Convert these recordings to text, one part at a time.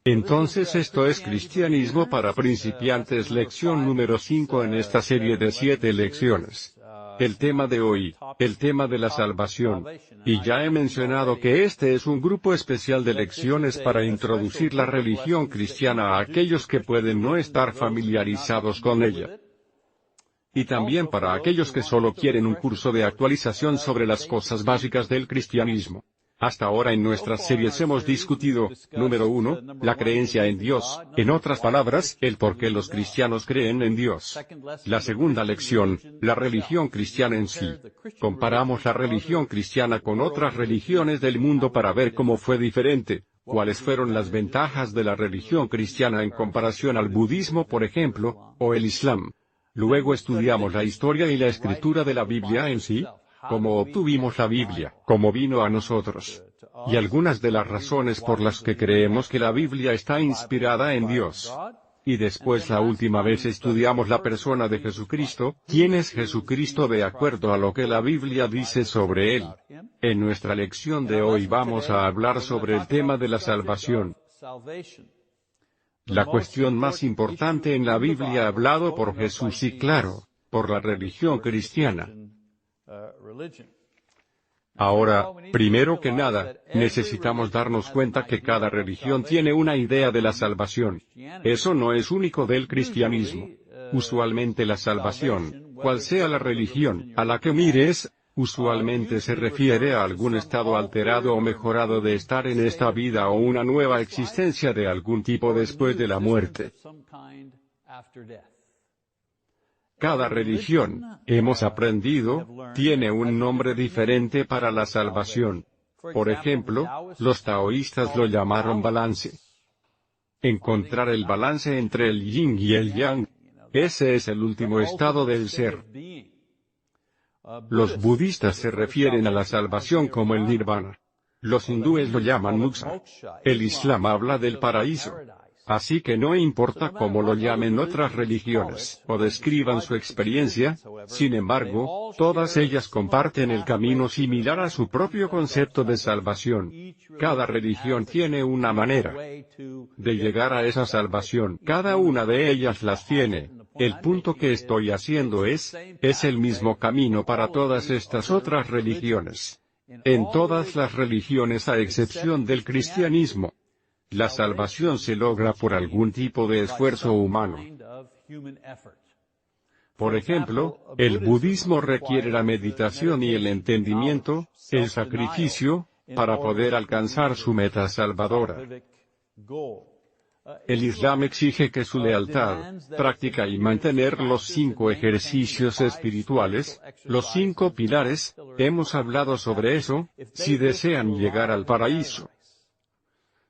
Entonces esto es Cristianismo para principiantes, lección número 5 en esta serie de 7 lecciones. El tema de hoy, el tema de la salvación. Y ya he mencionado que este es un grupo especial de lecciones para introducir la religión cristiana a aquellos que pueden no estar familiarizados con ella. Y también para aquellos que solo quieren un curso de actualización sobre las cosas básicas del cristianismo. Hasta ahora en nuestras series hemos discutido, número 1, la creencia en Dios, en otras palabras, el por qué los cristianos creen en Dios. La segunda lección, la religión cristiana en sí. Comparamos la religión cristiana con otras religiones del mundo para ver cómo fue diferente, cuáles fueron las ventajas de la religión cristiana en comparación al budismo, por ejemplo, o el Islam. Luego estudiamos la historia y la escritura de la Biblia en sí. Cómo obtuvimos la Biblia, cómo vino a nosotros. Y algunas de las razones por las que creemos que la Biblia está inspirada en Dios. Y después la última vez estudiamos la persona de Jesucristo, quién es Jesucristo de acuerdo a lo que la Biblia dice sobre él. En nuestra lección de hoy vamos a hablar sobre el tema de la salvación. La cuestión más importante en la Biblia hablado por Jesús y claro, por la religión cristiana. Ahora, primero que nada, necesitamos darnos cuenta que cada religión tiene una idea de la salvación. Eso no es único del cristianismo. Usualmente la salvación, cual sea la religión a la que mires, usualmente se refiere a algún estado alterado o mejorado de estar en esta vida o una nueva existencia de algún tipo después de la muerte. Cada religión, hemos aprendido, tiene un nombre diferente para la salvación. Por ejemplo, los taoístas lo llamaron balance. Encontrar el balance entre el yin y el yang. Ese es el último estado del ser. Los budistas se refieren a la salvación como el nirvana. Los hindúes lo llaman moksha. El Islam habla del paraíso. Así que no importa cómo lo llamen otras religiones, o describan su experiencia, sin embargo, todas ellas comparten el camino similar a su propio concepto de salvación. Cada religión tiene una manera de llegar a esa salvación, cada una de ellas las tiene. El punto que estoy haciendo es el mismo camino para todas estas otras religiones. En todas las religiones a excepción del cristianismo, la salvación se logra por algún tipo de esfuerzo humano. Por ejemplo, el budismo requiere la meditación y el entendimiento, el sacrificio, para poder alcanzar su meta salvadora. El Islam exige que su lealtad, práctica y mantener los 5 ejercicios espirituales, los 5 pilares, hemos hablado sobre eso, si desean llegar al paraíso.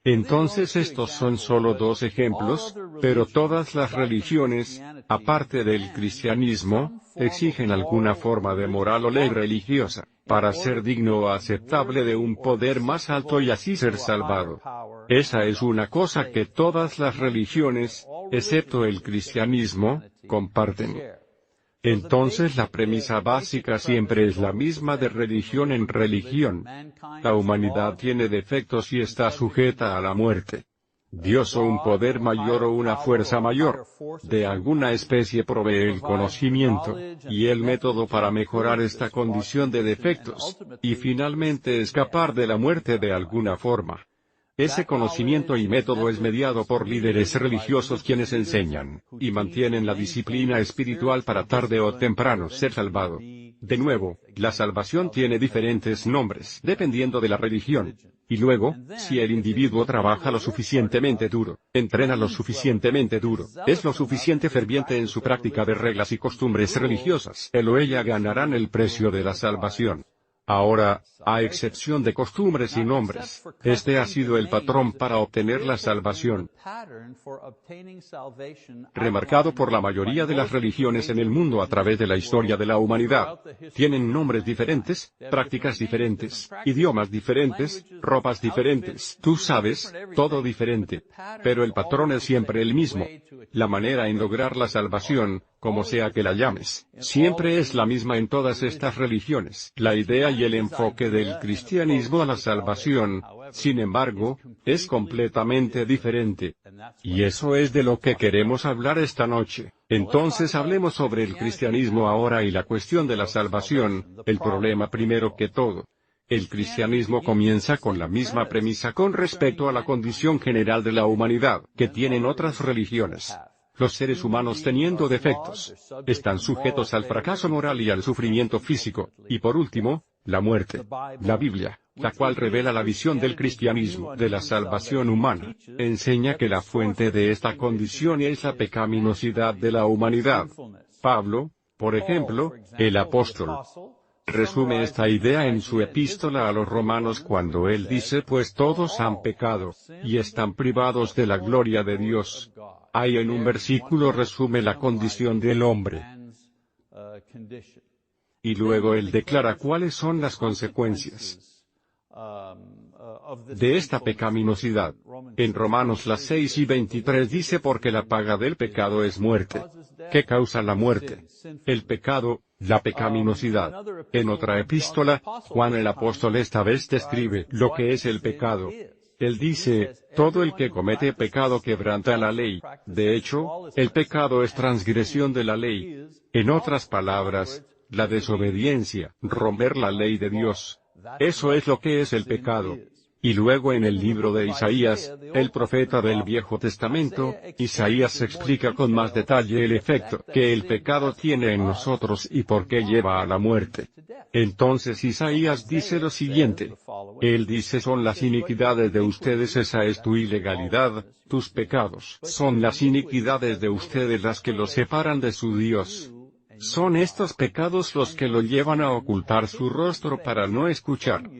Entonces estos son solo 2 ejemplos, pero todas las religiones, aparte del cristianismo, exigen alguna forma de moral o ley religiosa, para ser digno o aceptable de un poder más alto y así ser salvado. Esa es una cosa que todas las religiones, excepto el cristianismo, comparten. Entonces la premisa básica siempre es la misma de religión en religión. La humanidad tiene defectos y está sujeta a la muerte. Dios o un poder mayor o una fuerza mayor, de alguna especie provee el conocimiento, y el método para mejorar esta condición de defectos, y finalmente escapar de la muerte de alguna forma. Ese conocimiento y método es mediado por líderes religiosos quienes enseñan, y mantienen la disciplina espiritual para tarde o temprano ser salvado. De nuevo, la salvación tiene diferentes nombres dependiendo de la religión. Y luego, si el individuo trabaja lo suficientemente duro, entrena lo suficientemente duro, es lo suficiente ferviente en su práctica de reglas y costumbres religiosas, él o ella ganarán el precio de la salvación. Ahora, a excepción de costumbres y nombres, este ha sido el patrón para obtener la salvación, remarcado por la mayoría de las religiones en el mundo a través de la historia de la humanidad. Tienen nombres diferentes, prácticas diferentes, idiomas diferentes, ropas diferentes, tú sabes, todo diferente. Pero el patrón es siempre el mismo. La manera en lograr la salvación, como sea que la llames, siempre es la misma en todas estas religiones. La idea y el enfoque del cristianismo a la salvación, sin embargo, es completamente diferente. Y eso es de lo que queremos hablar esta noche. Entonces hablemos sobre el cristianismo ahora y la cuestión de la salvación, el problema primero que todo. El cristianismo comienza con la misma premisa con respecto a la condición general de la humanidad, que tienen otras religiones. Los seres humanos teniendo defectos, están sujetos al fracaso moral y al sufrimiento físico, y por último, la muerte. La Biblia, la cual revela la visión del cristianismo de la salvación humana, enseña que la fuente de esta condición es la pecaminosidad de la humanidad. Pablo, por ejemplo, el apóstol, resume esta idea en su epístola a los Romanos cuando él dice: pues todos han pecado, y están privados de la gloria de Dios. Ahí en un versículo resume la condición del hombre. Y luego él declara cuáles son las consecuencias de esta pecaminosidad. En Romanos 6:23 dice: porque la paga del pecado es muerte. ¿Qué causa la muerte? El pecado, la pecaminosidad. En otra epístola, Juan el apóstol esta vez describe lo que es el pecado. Él dice: todo el que comete pecado quebranta la ley. De hecho, el pecado es transgresión de la ley. En otras palabras, la desobediencia, romper la ley de Dios. Eso es lo que es el pecado. Y luego en el libro de Isaías, el profeta del Viejo Testamento, Isaías explica con más detalle el efecto que el pecado tiene en nosotros y por qué lleva a la muerte. Entonces Isaías dice lo siguiente. Él dice: son las iniquidades de ustedes, esa es tu ilegalidad, tus pecados son las iniquidades de ustedes las que los separan de su Dios. Son estos pecados los que lo llevan a ocultar su rostro para no escuchar.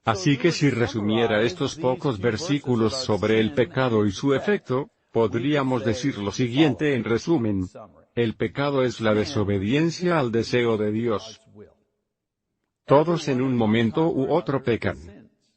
Así que si resumiera estos pocos versículos sobre el pecado y su efecto, podríamos decir lo siguiente en resumen: el pecado es la desobediencia al deseo de Dios. Todos en un momento u otro pecan.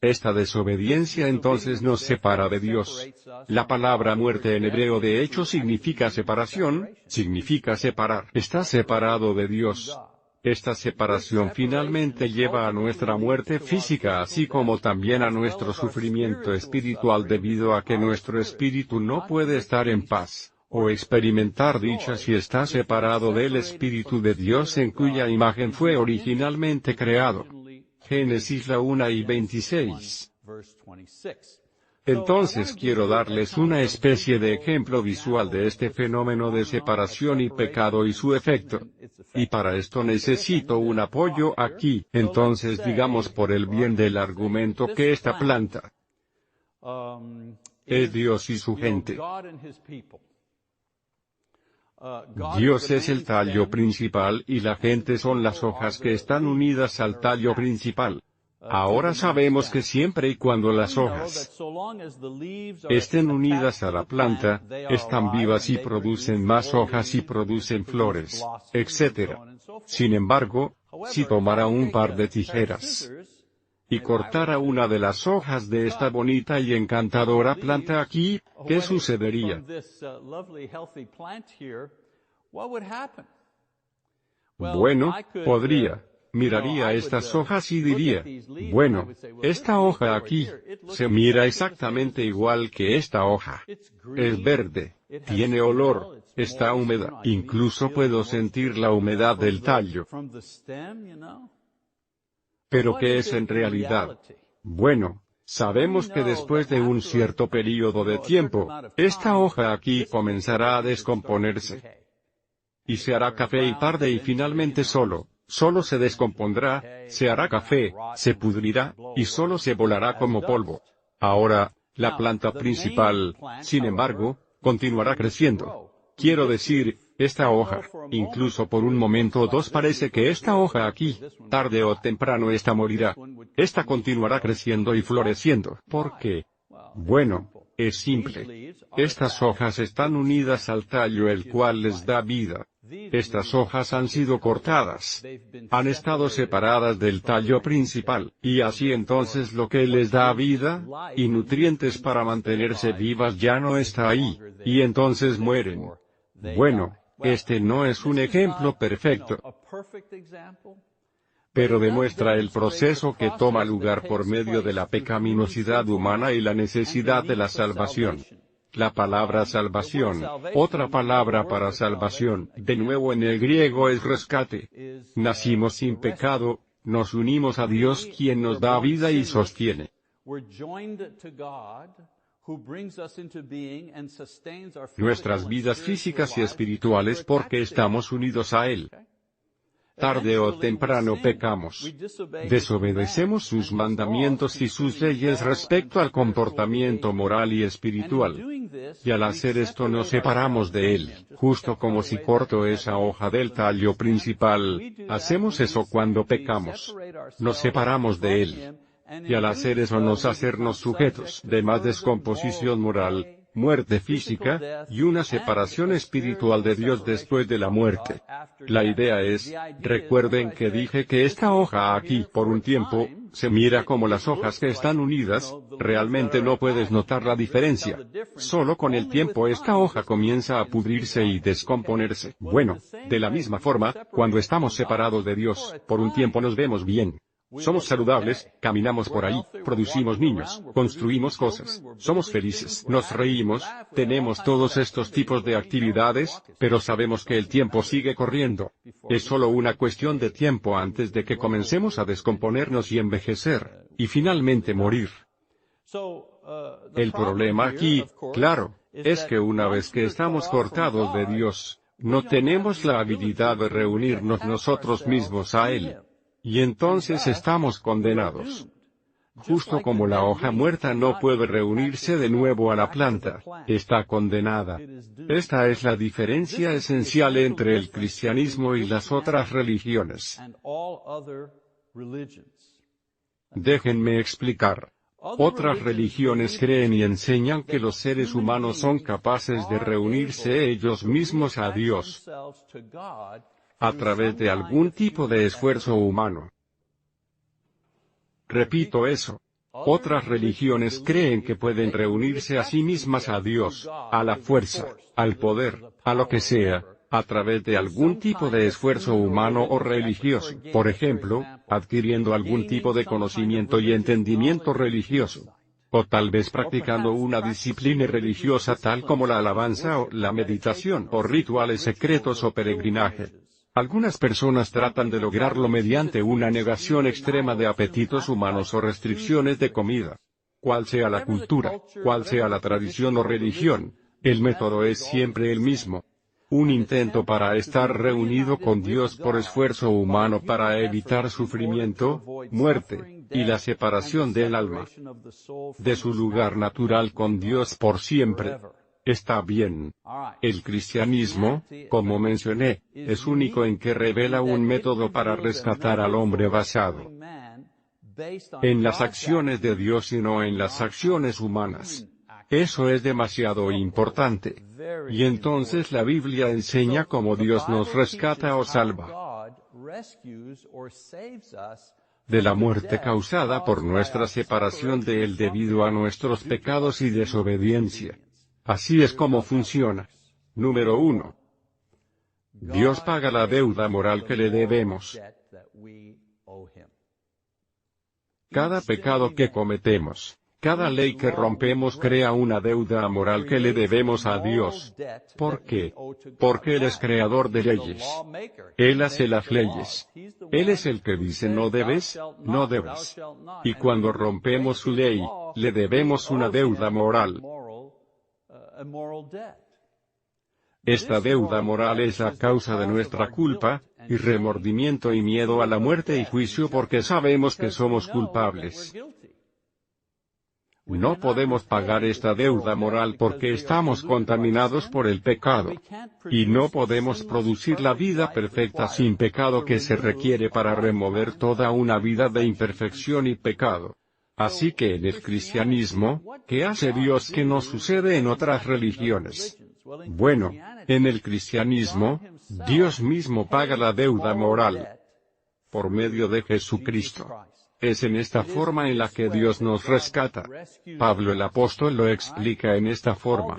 Esta desobediencia entonces nos separa de Dios. La palabra muerte en hebreo de hecho significa separación, significa separar. Está separado de Dios. Esta separación finalmente lleva a nuestra muerte física así como también a nuestro sufrimiento espiritual debido a que nuestro espíritu no puede estar en paz, o experimentar dicha si está separado del Espíritu de Dios en cuya imagen fue originalmente creado. Génesis 1:26. Entonces quiero darles una especie de ejemplo visual de este fenómeno de separación y pecado y su efecto. Y para esto necesito un apoyo aquí. Entonces digamos por el bien del argumento que esta planta es Dios y su gente. Dios es el tallo principal y la gente son las hojas que están unidas al tallo principal. Ahora sabemos que siempre y cuando las hojas estén unidas a la planta, están vivas y producen más hojas y producen flores, etc. Sin embargo, si tomara un par de tijeras y cortara una de las hojas de esta bonita y encantadora planta aquí, ¿qué sucedería? Bueno, miraría estas hojas y diría: bueno, esta hoja aquí se mira exactamente igual que esta hoja. Es verde, tiene olor, está húmeda, incluso puedo sentir la humedad del tallo. ¿Pero qué es en realidad? Bueno, sabemos que después de un cierto período de tiempo, esta hoja aquí comenzará a descomponerse. Y se hará café y parde y finalmente solo se descompondrá, se hará café, se pudrirá, y solo se volará como polvo. Ahora, la planta principal, sin embargo, continuará creciendo. Quiero decir, esta hoja, incluso por un momento o dos parece que esta hoja aquí, tarde o temprano esta morirá. Esta continuará creciendo y floreciendo. ¿Por qué? Bueno, es simple. Estas hojas están unidas al tallo el cual les da vida. Estas hojas han sido cortadas. Han estado separadas del tallo principal, y así entonces lo que les da vida y nutrientes para mantenerse vivas ya no está ahí, y entonces mueren. Bueno, Este no es un ejemplo perfecto, pero demuestra el proceso que toma lugar por medio de la pecaminosidad humana y la necesidad de la salvación. La palabra salvación, otra palabra para salvación, de nuevo en el griego es rescate. Nacimos sin pecado, nos unimos a Dios quien nos da vida y sostiene. Nuestras vidas físicas y espirituales porque estamos unidos a Él. Tarde o temprano pecamos. Desobedecemos sus mandamientos y sus leyes respecto al comportamiento moral y espiritual. Y al hacer esto nos separamos de Él, justo como si corto esa hoja del tallo principal, hacemos eso cuando pecamos. Nos separamos de Él. Y al hacer eso nos hacernos sujetos de más descomposición moral, muerte física, y una separación espiritual de Dios después de la muerte. La idea es, recuerden que dije que esta hoja aquí por un tiempo, se mira como las hojas que están unidas, realmente no puedes notar la diferencia. Solo con el tiempo esta hoja comienza a pudrirse y descomponerse. Bueno, de la misma forma, cuando estamos separados de Dios, por un tiempo nos vemos bien. Somos saludables, caminamos por ahí, producimos niños, construimos cosas, somos felices, nos reímos, tenemos todos estos tipos de actividades, pero sabemos que el tiempo sigue corriendo. Es solo una cuestión de tiempo antes de que comencemos a descomponernos y envejecer, y finalmente morir. El problema aquí, claro, es que una vez que estamos cortados de Dios, no tenemos la habilidad de reunirnos nosotros mismos a Él. Y entonces estamos condenados. Justo como la hoja muerta no puede reunirse de nuevo a la planta, está condenada. Esta es la diferencia esencial entre el cristianismo y las otras religiones. Déjenme explicar. Otras religiones creen y enseñan que los seres humanos son capaces de reunirse ellos mismos a Dios a través de algún tipo de esfuerzo humano. Repito eso. Otras religiones creen que pueden reunirse a sí mismas a Dios, a la fuerza, al poder, a lo que sea, a través de algún tipo de esfuerzo humano o religioso, por ejemplo, adquiriendo algún tipo de conocimiento y entendimiento religioso. O tal vez practicando una disciplina religiosa tal como la alabanza o la meditación o rituales secretos o peregrinaje. Algunas personas tratan de lograrlo mediante una negación extrema de apetitos humanos o restricciones de comida. Cual sea la cultura, cual sea la tradición o religión, el método es siempre el mismo. Un intento para estar reunido con Dios por esfuerzo humano para evitar sufrimiento, muerte, y la separación del alma de su lugar natural con Dios por siempre. Está bien. El cristianismo, como mencioné, es único en que revela un método para rescatar al hombre basado en las acciones de Dios y no en las acciones humanas. Eso es demasiado importante. Y entonces la Biblia enseña cómo Dios nos rescata o salva de la muerte causada por nuestra separación de Él debido a nuestros pecados y desobediencia. Así es como funciona. Número 1. Dios paga la deuda moral que le debemos. Cada pecado que cometemos, cada ley que rompemos crea una deuda moral que le debemos a Dios. ¿Por qué? Porque Él es creador de leyes. Él hace las leyes. Él es el que dice no debes, no debes. Y cuando rompemos su ley, le debemos una deuda moral. Esta deuda moral es la causa de nuestra culpa, y remordimiento y miedo a la muerte y juicio porque sabemos que somos culpables. No podemos pagar esta deuda moral porque estamos contaminados por el pecado. Y no podemos producir la vida perfecta sin pecado que se requiere para remover toda una vida de imperfección y pecado. Así que en el cristianismo, ¿qué hace Dios que no sucede en otras religiones? Bueno, en el cristianismo, Dios mismo paga la deuda moral por medio de Jesucristo. Es en esta forma en la que Dios nos rescata. Pablo el apóstol lo explica en esta forma.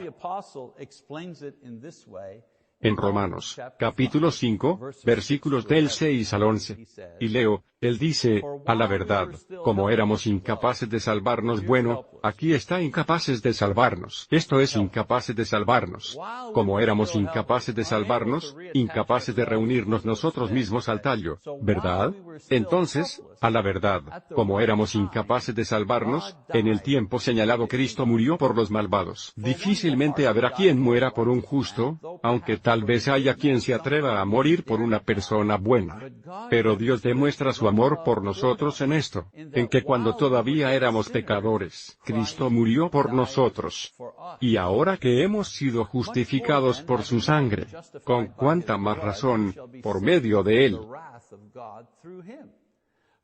en Romanos, capítulo 5, versículos del 6 al 11. Y leo, él dice, a la verdad, como éramos incapaces de salvarnos, bueno, aquí está incapaces de salvarnos. Esto es incapaces de salvarnos. Como éramos incapaces de salvarnos, incapaces de reunirnos nosotros mismos al tallo, ¿verdad? Entonces, a la verdad, como éramos incapaces de salvarnos, en el tiempo señalado Cristo murió por los malvados. Difícilmente habrá quien muera por un justo, aunque tal vez haya quien se atreva a morir por una persona buena. Pero Dios demuestra su amor por nosotros en esto, en que cuando todavía éramos pecadores, Cristo murió por nosotros. Y ahora que hemos sido justificados por su sangre, con cuánta más razón, por medio de él.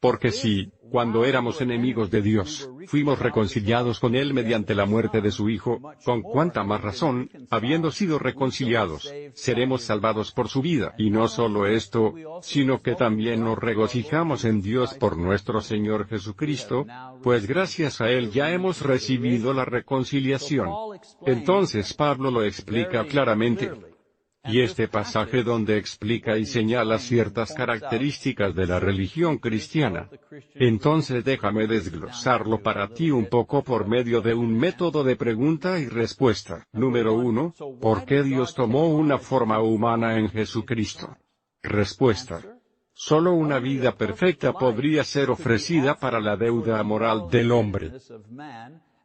Porque si, cuando éramos enemigos de Dios, fuimos reconciliados con Él mediante la muerte de su Hijo, con cuánta más razón, habiendo sido reconciliados, seremos salvados por su vida. Y no solo esto, sino que también nos regocijamos en Dios por nuestro Señor Jesucristo, pues gracias a Él ya hemos recibido la reconciliación. Entonces Pablo lo explica claramente. Y este pasaje donde explica y señala ciertas características de la religión cristiana. Entonces déjame desglosarlo para ti un poco por medio de un método de pregunta y respuesta. Número 1, ¿por qué Dios tomó una forma humana en Jesucristo? Respuesta. Solo una vida perfecta podría ser ofrecida para la deuda moral del hombre.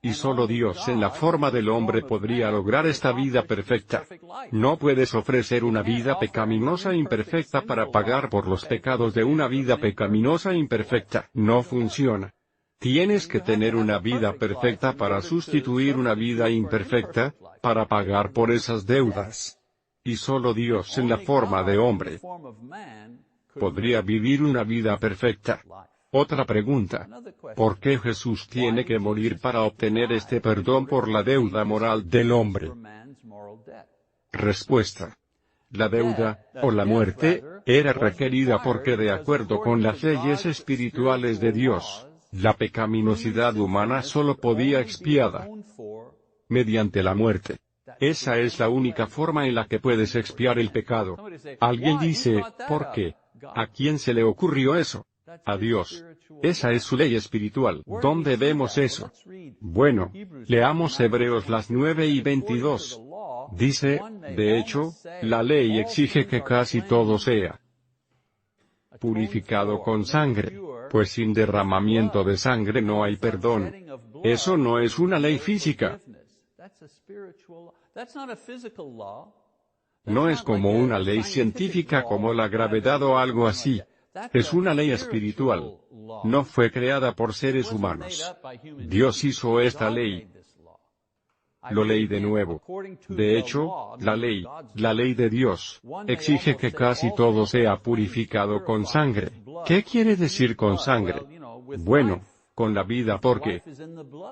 Y solo Dios en la forma del hombre podría lograr esta vida perfecta. No puedes ofrecer una vida pecaminosa imperfecta para pagar por los pecados de una vida pecaminosa imperfecta. No funciona. Tienes que tener una vida perfecta para sustituir una vida imperfecta, para pagar por esas deudas. Y solo Dios en la forma de hombre podría vivir una vida perfecta. Otra pregunta. ¿Por qué Jesús tiene que morir para obtener este perdón por la deuda moral del hombre? Respuesta. La deuda, o la muerte, era requerida porque de acuerdo con las leyes espirituales de Dios, la pecaminosidad humana solo podía expiada mediante la muerte. Esa es la única forma en la que puedes expiar el pecado. Alguien dice, ¿por qué? ¿A quién se le ocurrió eso? A Dios. Esa es su ley espiritual. ¿Dónde vemos eso? Bueno, leamos Hebreos las 9:22. Dice, de hecho, la ley exige que casi todo sea purificado con sangre, pues sin derramamiento de sangre no hay perdón. Eso no es una ley física. No es como una ley científica como la gravedad o algo así. Es una ley espiritual. No fue creada por seres humanos. Dios hizo esta ley. Lo leí de nuevo. De hecho, la ley de Dios, exige que casi todo sea purificado con sangre. ¿Qué quiere decir con sangre? Bueno, con la vida porque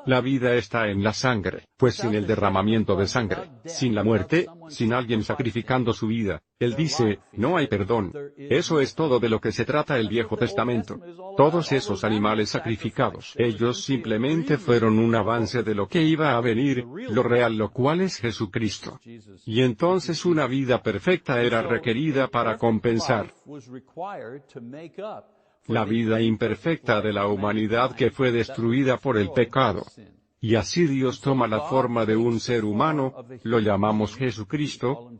la vida está en la sangre, pues sin el derramamiento de sangre, sin la muerte, sin alguien sacrificando su vida, él dice, no hay perdón. Eso es todo de lo que se trata el Viejo Testamento. Todos esos animales sacrificados, ellos simplemente fueron un avance de lo que iba a venir, lo real lo cual es Jesucristo. Y entonces una vida perfecta era requerida para compensar la vida imperfecta de la humanidad que fue destruida por el pecado. Y así Dios toma la forma de un ser humano, lo llamamos Jesucristo,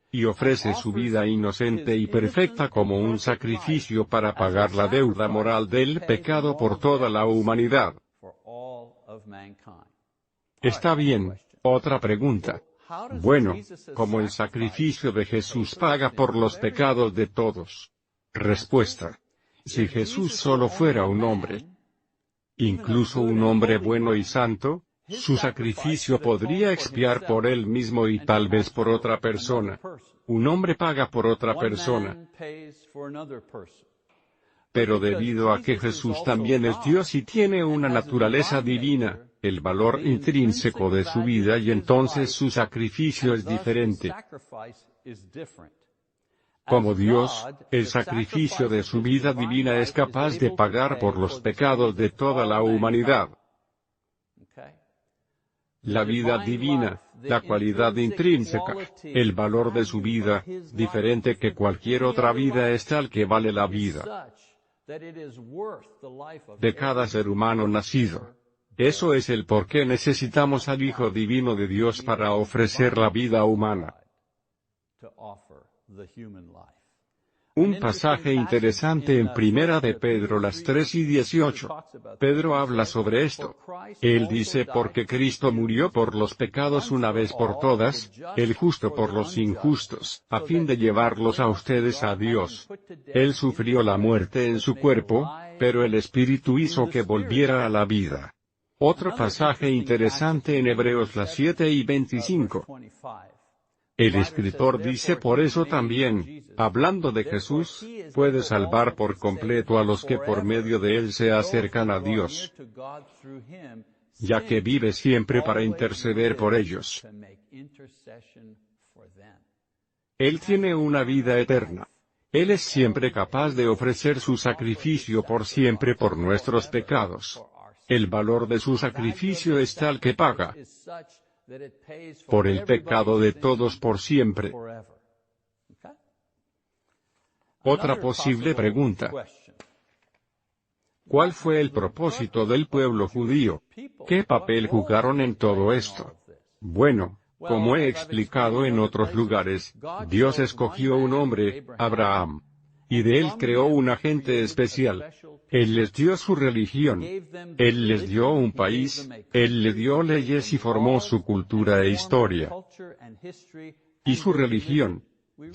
y ofrece su vida inocente y perfecta como un sacrificio para pagar la deuda moral del pecado por toda la humanidad. Está bien, otra pregunta. Bueno, ¿cómo el sacrificio de Jesús paga por los pecados de todos? Respuesta. Si Jesús solo fuera un hombre, incluso un hombre bueno y santo, su sacrificio podría expiar por él mismo y tal vez por otra persona. Un hombre paga por otra persona. Pero debido a que Jesús también es Dios y tiene una naturaleza divina, el valor intrínseco de su vida y entonces su sacrificio es diferente. Como Dios, el sacrificio de su vida divina es capaz de pagar por los pecados de toda la humanidad. la vida divina, la cualidad intrínseca, el valor de su vida, diferente que cualquier otra vida, es tal que vale la vida de cada ser humano nacido. Eso es el por qué necesitamos al Hijo Divino de Dios para ofrecer la vida humana. Un pasaje interesante en Primera de Pedro las 3:18. Pedro habla sobre esto. Él dice: porque Cristo murió por los pecados una vez por todas, el justo por los injustos, a fin de llevarlos a ustedes a Dios. Él sufrió la muerte en su cuerpo, pero el Espíritu hizo que volviera a la vida. Otro pasaje interesante en Hebreos las 7:25. El escritor dice: por eso también, hablando de Jesús, puede salvar por completo a los que por medio de él se acercan a Dios, ya que vive siempre para interceder por ellos. Él tiene una vida eterna. Él es siempre capaz de ofrecer su sacrificio por siempre por nuestros pecados. El valor de su sacrificio es tal que paga por el pecado de todos por siempre. Otra posible pregunta: ¿cuál fue el propósito del pueblo judío? ¿Qué papel jugaron en todo esto? Bueno, como he explicado en otros lugares, Dios escogió un hombre, Abraham, y de él creó una gente especial. Él les dio su religión. Él les dio un país. Él le dio leyes y formó su cultura e historia. Y su religión.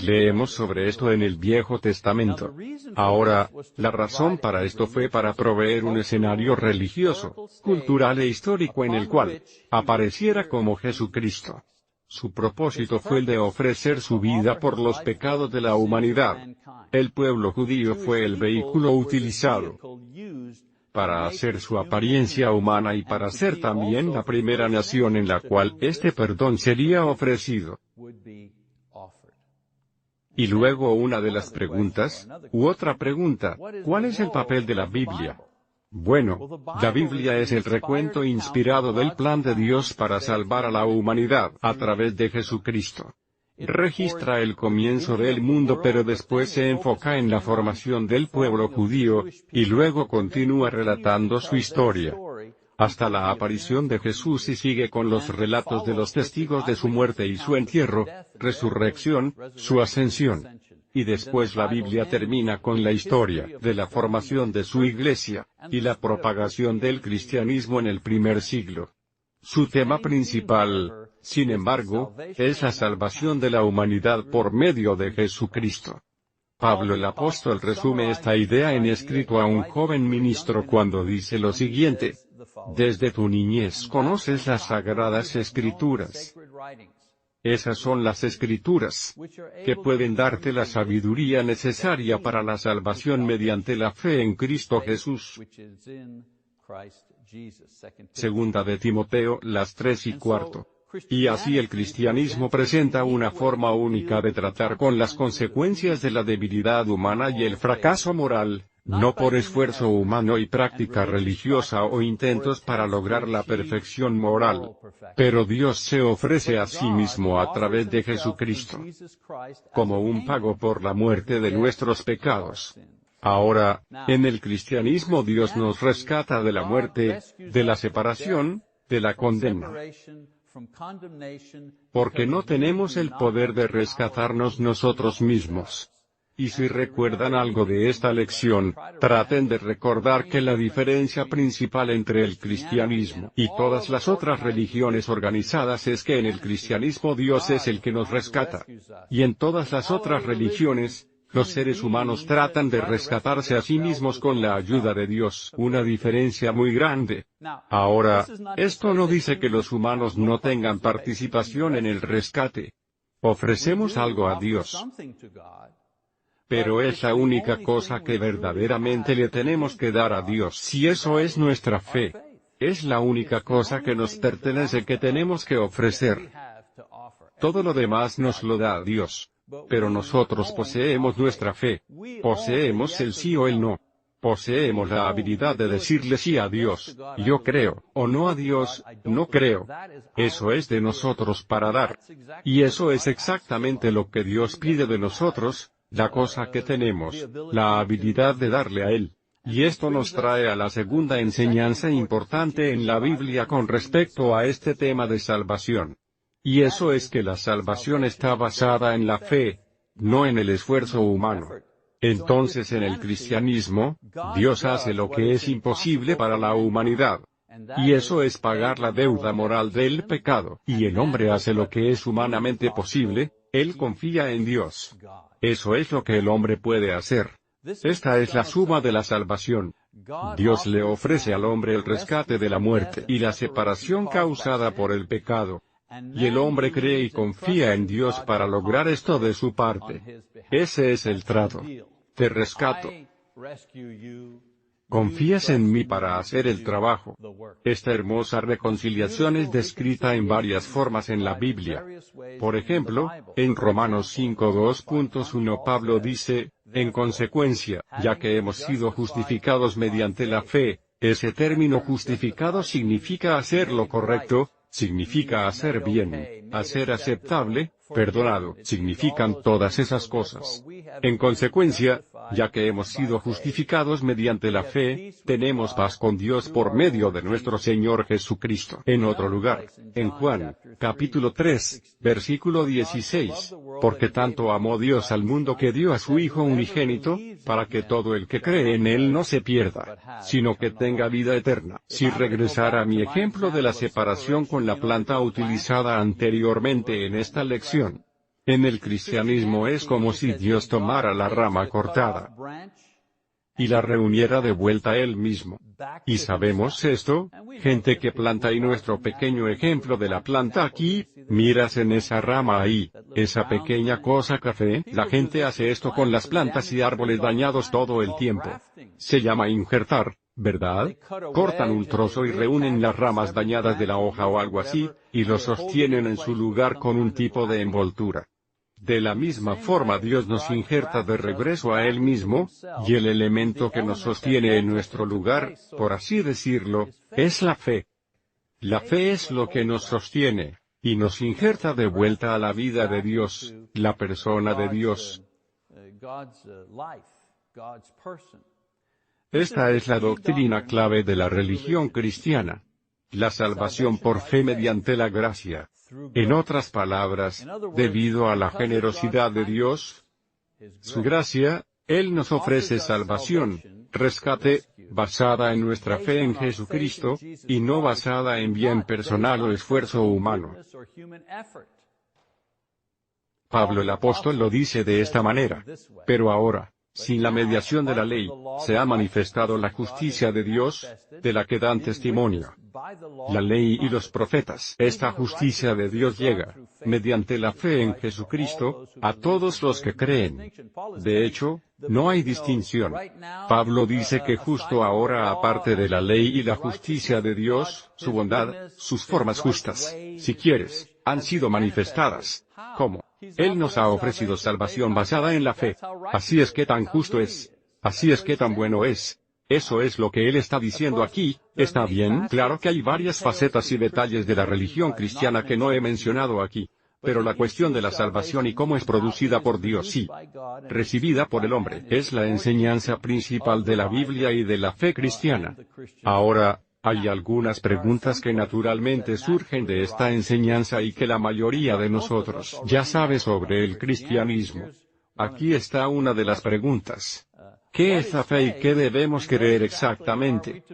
Leemos sobre esto en el Viejo Testamento. Ahora, la razón para esto fue para proveer un escenario religioso, cultural e histórico en el cual apareciera como Jesucristo. Su propósito fue el de ofrecer su vida por los pecados de la humanidad. El pueblo judío fue el vehículo utilizado para hacer su apariencia humana y para ser también la primera nación en la cual este perdón sería ofrecido. Y luego una de las preguntas, otra pregunta: ¿cuál es el papel de la Biblia? Bueno, la Biblia es el recuento inspirado del plan de Dios para salvar a la humanidad a través de Jesucristo. Registra el comienzo del mundo, pero después se enfoca en la formación del pueblo judío, y luego continúa relatando su historia hasta la aparición de Jesús y sigue con los relatos de los testigos de su muerte y su entierro, resurrección, su ascensión. Y después la Biblia termina con la historia de la formación de su iglesia, y la propagación del cristianismo en el primer siglo. Su tema principal, sin embargo, es la salvación de la humanidad por medio de Jesucristo. Pablo el apóstol resume esta idea en escrito a un joven ministro cuando dice lo siguiente: desde tu niñez conoces las sagradas escrituras. Esas son las escrituras que pueden darte la sabiduría necesaria para la salvación mediante la fe en Cristo Jesús. Segunda de Timoteo, las 3:15. Y así el cristianismo presenta una forma única de tratar con las consecuencias de la debilidad humana y el fracaso moral, no por esfuerzo humano y práctica religiosa o intentos para lograr la perfección moral. Pero Dios se ofrece a sí mismo a través de Jesucristo, como un pago por la muerte de nuestros pecados. Ahora, en el cristianismo Dios nos rescata de la muerte, de la separación, de la condena. Porque no tenemos el poder de rescatarnos nosotros mismos. Y si recuerdan algo de esta lección, traten de recordar que la diferencia principal entre el cristianismo y todas las otras religiones organizadas es que en el cristianismo Dios es el que nos rescata. Y en todas las otras religiones, los seres humanos tratan de rescatarse a sí mismos con la ayuda de Dios. Una diferencia muy grande. Ahora, esto no dice que los humanos no tengan participación en el rescate. Ofrecemos algo a Dios, pero es la única cosa que verdaderamente le tenemos que dar a Dios si eso es nuestra fe. Es la única cosa que nos pertenece que tenemos que ofrecer. Todo lo demás nos lo da Dios. Pero nosotros poseemos nuestra fe. Poseemos el sí o el no. Poseemos la habilidad de decirle sí a Dios, yo creo, o no a Dios, no creo. Eso es de nosotros para dar. Y eso es exactamente lo que Dios pide de nosotros, la cosa que tenemos, la habilidad de darle a Él. Y esto nos trae a la segunda enseñanza importante en la Biblia con respecto a este tema de salvación. Y eso es que la salvación está basada en la fe, no en el esfuerzo humano. Entonces en el cristianismo, Dios hace lo que es imposible para la humanidad. Y eso es pagar la deuda moral del pecado. Y el hombre hace lo que es humanamente posible, él confía en Dios. Eso es lo que el hombre puede hacer. Esta es la suma de la salvación. Dios le ofrece al hombre el rescate de la muerte y la separación causada por el pecado. Y el hombre cree y confía en Dios para lograr esto de su parte. Ese es el trato. Te rescato. Confías en mí para hacer el trabajo. Esta hermosa reconciliación es descrita en varias formas en la Biblia. Por ejemplo, en Romanos 5:2.1 Pablo dice, en consecuencia, ya que hemos sido justificados mediante la fe, ese término justificado significa hacer lo correcto, significa hacer bien, hacer aceptable, perdonado, significan todas esas cosas. En consecuencia, ya que hemos sido justificados mediante la fe, tenemos paz con Dios por medio de nuestro Señor Jesucristo. En otro lugar, en Juan, capítulo 3, versículo 16, porque tanto amó Dios al mundo que dio a su Hijo unigénito, para que todo el que cree en Él no se pierda, sino que tenga vida eterna. Si regresara a mi ejemplo de la separación con la planta utilizada anteriormente en esta lección, en el cristianismo es como si Dios tomara la rama cortada y la reuniera de vuelta a Él mismo. Y sabemos esto, gente que planta, y nuestro pequeño ejemplo de la planta aquí, miras en esa rama ahí, esa pequeña cosa café, la gente hace esto con las plantas y árboles dañados todo el tiempo. Se llama injertar, ¿verdad? Cortan un trozo y reúnen las ramas dañadas de la hoja o algo así, y lo sostienen en su lugar con un tipo de envoltura. De la misma forma Dios nos injerta de regreso a Él mismo, y el elemento que nos sostiene en nuestro lugar, por así decirlo, es la fe. La fe es lo que nos sostiene, y nos injerta de vuelta a la vida de Dios, la persona de Dios. Esta es la doctrina clave de la religión cristiana. La salvación por fe mediante la gracia. En otras palabras, debido a la generosidad de Dios, su gracia, Él nos ofrece salvación, rescate, basada en nuestra fe en Jesucristo, y no basada en bien personal o esfuerzo humano. Pablo el apóstol lo dice de esta manera. Pero ahora, sin la mediación de la ley, se ha manifestado la justicia de Dios, de la que dan testimonio la ley y los profetas. Esta justicia de Dios llega, mediante la fe en Jesucristo, a todos los que creen. De hecho, no hay distinción. Pablo dice que justo ahora, aparte de la ley y la justicia de Dios, su bondad, sus formas justas, si quieres, han sido manifestadas. ¿Cómo? Él nos ha ofrecido salvación basada en la fe. Así es que tan justo es. Así es que tan bueno es. Eso es lo que él está diciendo aquí. ¿Está bien? Claro que hay varias facetas y detalles de la religión cristiana que no he mencionado aquí. Pero la cuestión de la salvación y cómo es producida por Dios y recibida por el hombre es la enseñanza principal de la Biblia y de la fe cristiana. Ahora, hay algunas preguntas que naturalmente surgen de esta enseñanza y que la mayoría de nosotros ya sabe sobre el cristianismo. Aquí está una de las preguntas. ¿Qué es la fe y qué debemos creer exactamente?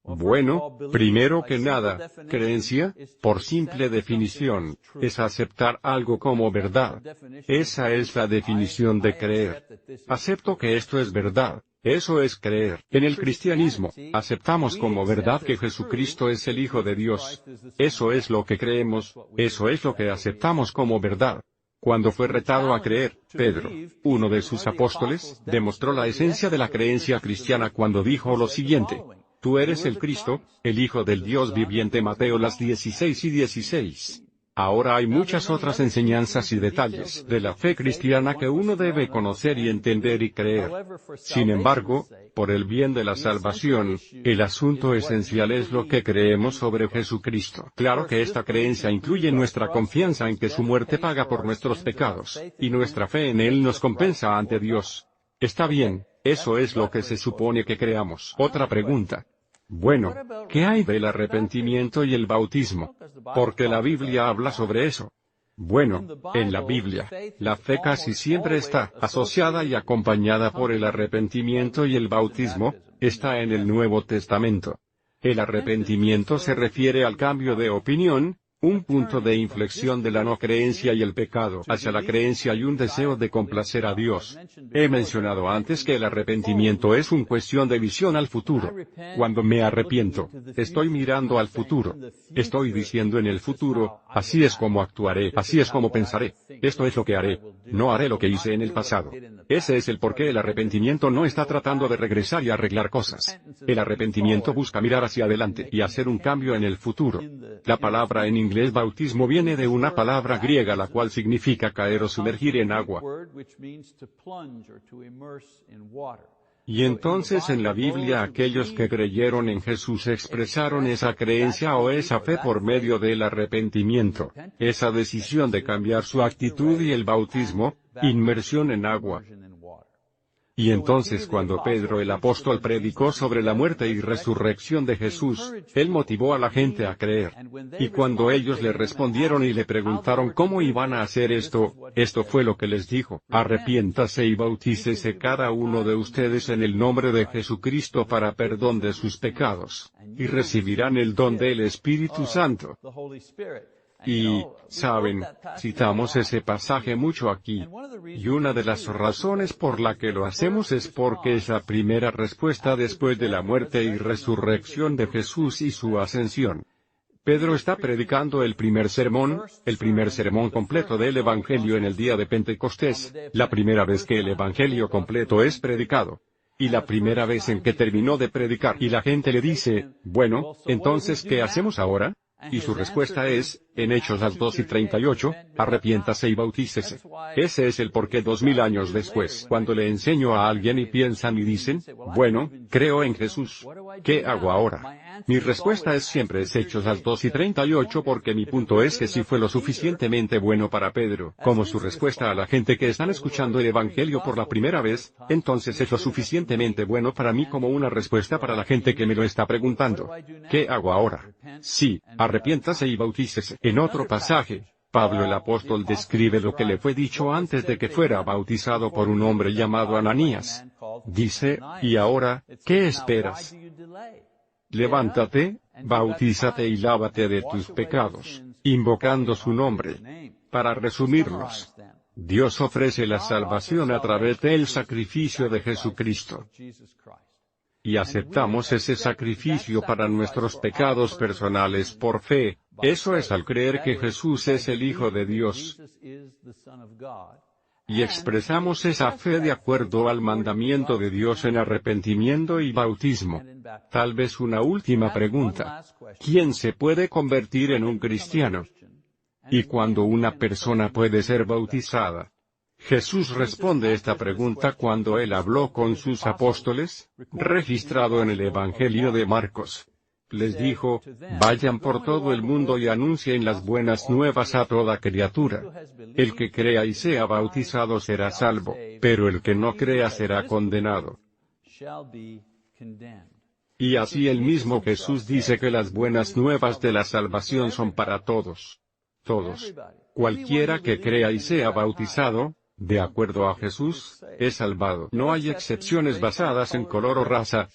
Bueno, primero que nada, creencia, por simple definición, es aceptar algo como verdad. Esa es la definición de creer. Acepto que esto es verdad. Eso es creer. En el cristianismo, aceptamos como verdad que Jesucristo es el Hijo de Dios. Eso es lo que creemos, eso es lo que aceptamos como verdad. Cuando fue retado a creer, Pedro, uno de sus apóstoles, demostró la esencia de la creencia cristiana cuando dijo lo siguiente: Tú eres el Cristo, el Hijo del Dios viviente. Mateo 16:16. Ahora hay muchas otras enseñanzas y detalles de la fe cristiana que uno debe conocer y entender y creer. Sin embargo, por el bien de la salvación, el asunto esencial es lo que creemos sobre Jesucristo. Claro que esta creencia incluye nuestra confianza en que su muerte paga por nuestros pecados, y nuestra fe en Él nos compensa ante Dios. Está bien, eso es lo que se supone que creamos. Otra pregunta. Bueno, ¿qué hay del arrepentimiento y el bautismo? Porque la Biblia habla sobre eso. Bueno, en la Biblia, la fe casi siempre está asociada y acompañada por el arrepentimiento y el bautismo, está en el Nuevo Testamento. El arrepentimiento se refiere al cambio de opinión, un punto de inflexión de la no creencia y el pecado hacia la creencia y un deseo de complacer a Dios. He mencionado antes que el arrepentimiento es una cuestión de visión al futuro. Cuando me arrepiento, estoy mirando al futuro. Estoy diciendo en el futuro, así es como actuaré, así es como pensaré. Esto es lo que haré. No haré lo que hice en el pasado. Ese es el porqué el arrepentimiento no está tratando de regresar y arreglar cosas. El arrepentimiento busca mirar hacia adelante y hacer un cambio en el futuro. La palabra en inglés bautismo viene de una palabra griega la cual significa caer o sumergir en agua. Y entonces en la Biblia aquellos que creyeron en Jesús expresaron esa creencia o esa fe por medio del arrepentimiento, esa decisión de cambiar su actitud y el bautismo, inmersión en agua. Y entonces cuando Pedro el apóstol predicó sobre la muerte y resurrección de Jesús, él motivó a la gente a creer. Y cuando ellos le respondieron y le preguntaron cómo iban a hacer esto fue lo que les dijo: arrepiéntase y bautícese cada uno de ustedes en el nombre de Jesucristo para perdón de sus pecados, y recibirán el don del Espíritu Santo. Y, saben, citamos ese pasaje mucho aquí. Y una de las razones por la que lo hacemos es porque es la primera respuesta después de la muerte y resurrección de Jesús y su ascensión. Pedro está predicando el primer sermón completo del Evangelio en el día de Pentecostés, la primera vez que el Evangelio completo es predicado. Y la primera vez en que terminó de predicar y la gente le dice, bueno, entonces ¿qué hacemos ahora? Y su respuesta es, en Hechos 2:38, arrepiéntase y bautícese. Ese es el porqué 2000 años después. Cuando le enseño a alguien y piensan y dicen, bueno, creo en Jesús. ¿Qué hago ahora? Mi respuesta es siempre Hechos 2:38 porque mi punto es que si fue lo suficientemente bueno para Pedro, como su respuesta a la gente que están escuchando el Evangelio por la primera vez, entonces es lo suficientemente bueno para mí como una respuesta para la gente que me lo está preguntando. ¿Qué hago ahora? Sí, arrepiéntase y bautícese. En otro pasaje, Pablo el apóstol describe lo que le fue dicho antes de que fuera bautizado por un hombre llamado Ananías. Dice, y ahora, ¿qué esperas? Levántate, bautízate y lávate de tus pecados, invocando su nombre. Para resumirlos, Dios ofrece la salvación a través del sacrificio de Jesucristo. Y aceptamos ese sacrificio para nuestros pecados personales por fe, eso es al creer que Jesús es el Hijo de Dios. Y expresamos esa fe de acuerdo al mandamiento de Dios en arrepentimiento y bautismo. Tal vez una última pregunta. ¿Quién se puede convertir en un cristiano? ¿Y cuándo una persona puede ser bautizada? Jesús responde esta pregunta cuando Él habló con sus apóstoles, registrado en el Evangelio de Marcos. Les dijo, vayan por todo el mundo y anuncien las buenas nuevas a toda criatura. El que crea y sea bautizado será salvo, pero el que no crea será condenado. Y así el mismo Jesús dice que las buenas nuevas de la salvación son para todos. Todos. Cualquiera que crea y sea bautizado, de acuerdo a Jesús, es salvado. No hay excepciones basadas en color o raza,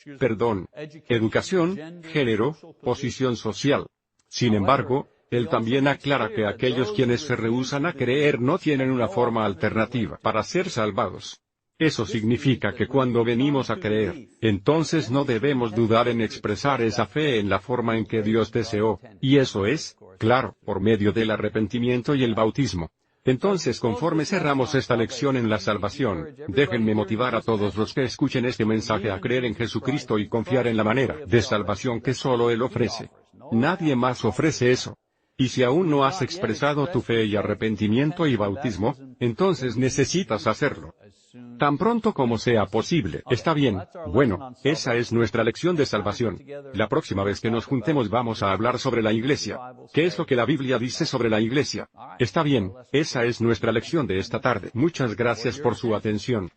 educación, género, posición social. Sin embargo, Él también aclara que aquellos quienes se rehúsan a creer no tienen una forma alternativa para ser salvados. Eso significa que cuando venimos a creer, entonces no debemos dudar en expresar esa fe en la forma en que Dios deseó, y eso es, claro, por medio del arrepentimiento y el bautismo. Entonces, conforme cerramos esta lección en la salvación, déjenme motivar a todos los que escuchen este mensaje a creer en Jesucristo y confiar en la manera de salvación que solo Él ofrece. Nadie más ofrece eso. Y si aún no has expresado tu fe y arrepentimiento y bautismo, entonces necesitas hacerlo tan pronto como sea posible. Está bien. Bueno, esa es nuestra lección de salvación. La próxima vez que nos juntemos vamos a hablar sobre la iglesia. ¿Qué es lo que la Biblia dice sobre la iglesia? Está bien, esa es nuestra lección de esta tarde. Muchas gracias por su atención.